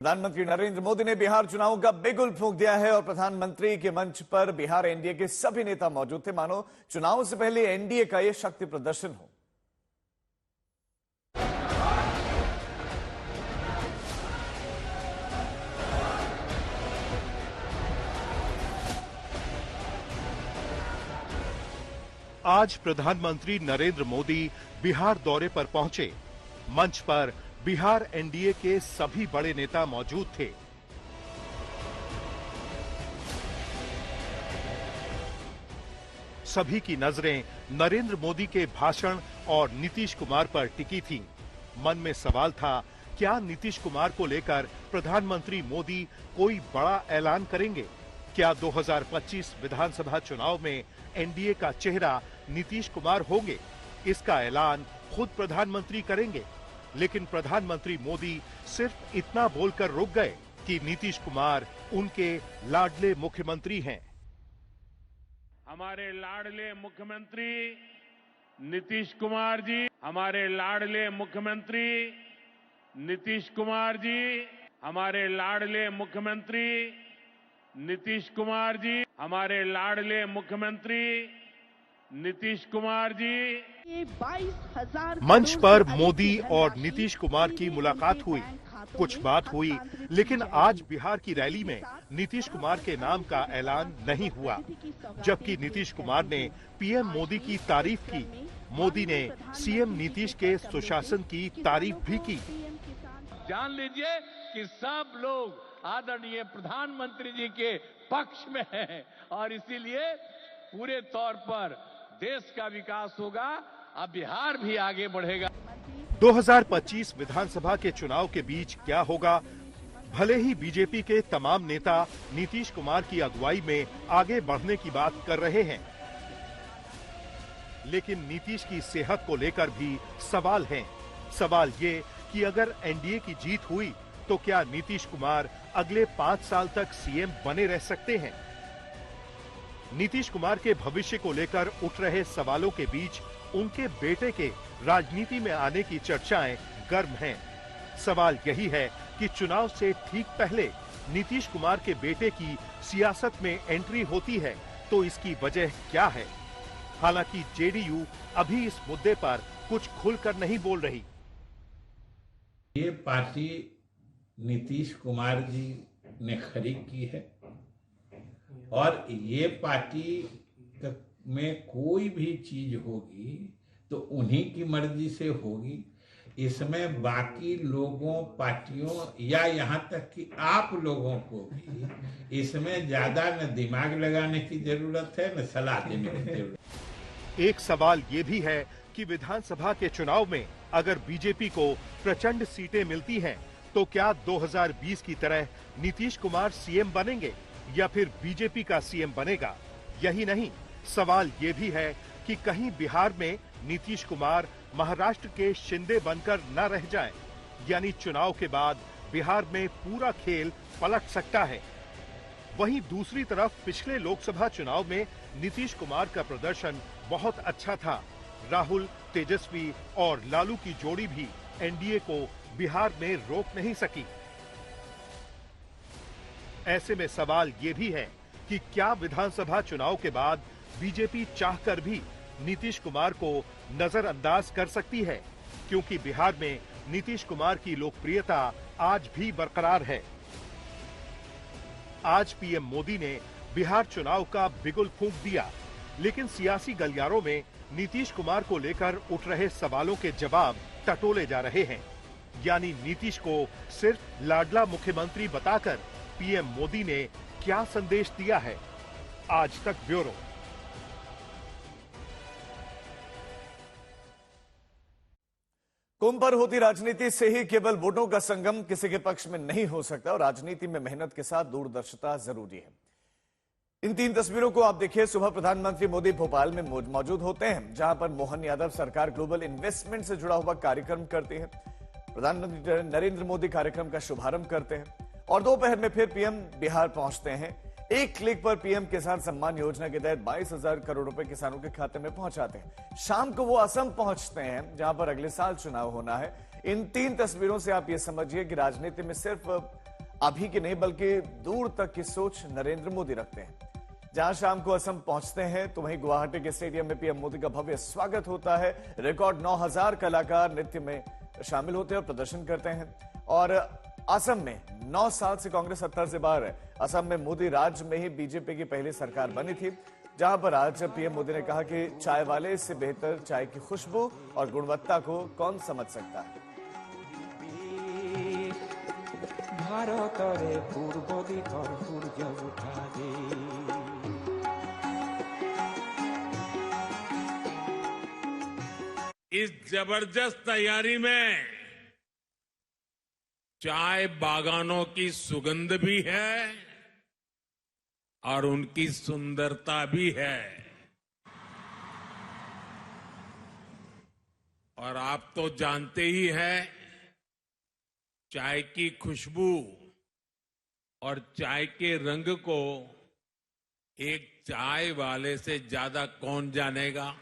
प्रधानमंत्री नरेंद्र मोदी ने बिहार चुनावों का बिगुल फूंक दिया है और प्रधानमंत्री के मंच पर बिहार एनडीए के सभी नेता मौजूद थे। मानो चुनाव से पहले एनडीए का यह शक्ति प्रदर्शन हो। आज प्रधानमंत्री नरेंद्र मोदी बिहार दौरे पर पहुंचे। मंच पर बिहार एनडीए के सभी बड़े नेता मौजूद थे। सभी की नजरें नरेंद्र मोदी के भाषण और नीतीश कुमार पर टिकी थीं। मन में सवाल था, क्या नीतीश कुमार को लेकर प्रधानमंत्री मोदी कोई बड़ा ऐलान करेंगे? क्या 2025 विधानसभा चुनाव में एनडीए का चेहरा नीतीश कुमार होंगे? इसका ऐलान खुद प्रधानमंत्री करेंगे। लेकिन प्रधानमंत्री मोदी सिर्फ इतना बोलकर रुक गए कि नीतीश कुमार उनके लाडले मुख्यमंत्री हैं। हमारे लाडले मुख्यमंत्री नीतीश कुमार जी, हमारे लाडले मुख्यमंत्री नीतीश कुमार जी, हमारे लाडले मुख्यमंत्री नीतीश कुमार जी, हमारे लाडले मुख्यमंत्री नीतीश कुमार जी। मंच पर मोदी और नीतीश कुमार की मुलाकात हुई, कुछ बात हुई, लेकिन आज बिहार की रैली में नीतीश कुमार के नाम का ऐलान नहीं हुआ। जबकि नीतीश कुमार ने पीएम मोदी की तारीफ की। मोदी ने सीएम नीतीश के सुशासन की तारीफ भी की। जान लीजिए कि सब लोग आदरणीय प्रधानमंत्री जी के पक्ष में हैं और इसीलिए पूरे तौर पर देश का विकास होगा, अब बिहार भी आगे बढ़ेगा। 2025 विधानसभा के चुनाव के बीच क्या होगा? भले ही बीजेपी के तमाम नेता नीतीश कुमार की अगुवाई में आगे बढ़ने की बात कर रहे हैं, लेकिन नीतीश की सेहत को लेकर भी सवाल हैं। सवाल ये कि अगर एनडीए की जीत हुई तो क्या नीतीश कुमार अगले 5 साल तक सीएम बने रह सकते हैं? नीतीश कुमार के भविष्य को लेकर उठ रहे सवालों के बीच उनके बेटे के राजनीति में आने की चर्चाएं गर्म हैं। सवाल यही है कि चुनाव से ठीक पहले नीतीश कुमार के बेटे की सियासत में एंट्री होती है तो इसकी वजह क्या है? हालांकि जेडीयू अभी इस मुद्दे पर कुछ खुलकर नहीं बोल रही। ये पार्टी नीतीश कुमार जी ने खरीद की है और ये पार्टी में कोई भी चीज होगी तो उन्हीं की मर्जी से होगी। इसमें बाकी लोगों, पार्टियों या यहाँ तक कि आप लोगों को भी इसमें ज्यादा न दिमाग लगाने की जरूरत है न सलाह देने की जरूरत। एक सवाल ये भी है कि विधानसभा के चुनाव में अगर बीजेपी को प्रचंड सीटें मिलती हैं तो क्या 2020 की तरह नीतीश कुमार सीएम बनेंगे या फिर बीजेपी का सीएम बनेगा? यही नहीं, सवाल ये भी है कि कहीं बिहार में नीतीश कुमार महाराष्ट्र के शिंदे बनकर न रह जाएं, यानी चुनाव के बाद बिहार में पूरा खेल पलट सकता है। वहीं दूसरी तरफ पिछले लोकसभा चुनाव में नीतीश कुमार का प्रदर्शन बहुत अच्छा था। राहुल, तेजस्वी और लालू की जोड़ी भी एनडीए को बिहार में रोक नहीं सकी। ऐसे में सवाल ये भी है कि क्या विधानसभा चुनाव के बाद बीजेपी चाहकर भी नीतीश कुमार को नजरअंदाज कर सकती है, क्योंकि बिहार में नीतीश कुमार की लोकप्रियता आज भी बरकरार है। आज पीएम मोदी ने बिहार चुनाव का बिगुल फूंक दिया, लेकिन सियासी गलियारों में नीतीश कुमार को लेकर उठ रहे सवालों के जवाब टटोले जा रहे हैं। यानी नीतीश को सिर्फ लाडला मुख्यमंत्री बताकर पीएम मोदी ने क्या संदेश दिया है? आज तक ब्यूरो। कुंभ पर होती राजनीति से ही केवल वोटों का संगम किसी के पक्ष में नहीं हो सकता और राजनीति में मेहनत के साथ दूरदर्शिता जरूरी है। इन 3 तस्वीरों को आप देखिए। सुबह प्रधानमंत्री मोदी भोपाल में मौजूद होते हैं, जहां पर मोहन यादव सरकार ग्लोबल इन्वेस्टमेंट से जुड़ा हुआ कार्यक्रम करती है। प्रधानमंत्री नरेंद्र मोदी कार्यक्रम का शुभारंभ करते हैं और दोपहर में फिर पीएम बिहार पहुंचते हैं। एक क्लिक पर पीएम किसान सम्मान योजना के तहत 22,000 करोड़ रुपए किसानों के खाते में पहुंचाते हैं। शाम को वो असम पहुंचते हैं, जहां पर अगले साल चुनाव होना है। इन 3 तस्वीरों से आप ये समझिए कि राजनीति में सिर्फ अभी की नहीं बल्कि दूर तक की सोच नरेंद्र मोदी रखते हैं। जहां शाम को असम पहुंचते हैं तो वहीं गुवाहाटी के स्टेडियम में पीएम मोदी का भव्य स्वागत होता है। रिकॉर्ड 9000 कलाकार नृत्य में शामिल होते हैं और प्रदर्शन करते हैं। और असम में 9 साल से कांग्रेस सत्ता से बाहर है। असम में मोदी राज में ही बीजेपी की पहली सरकार बनी थी, जहां पर आज पीएम मोदी ने कहा कि चाय वाले से बेहतर चाय की खुशबू और गुणवत्ता को कौन समझ सकता है। भारतरे पूर्व दिकर सूर्य उठा दे। इस जबरदस्त तैयारी में चाय बागानों की सुगंध भी है और उनकी सुंदरता भी है। और आप तो जानते ही हैं, चाय की खुशबू और चाय के रंग को एक चाय वाले से ज्यादा कौन जानेगा।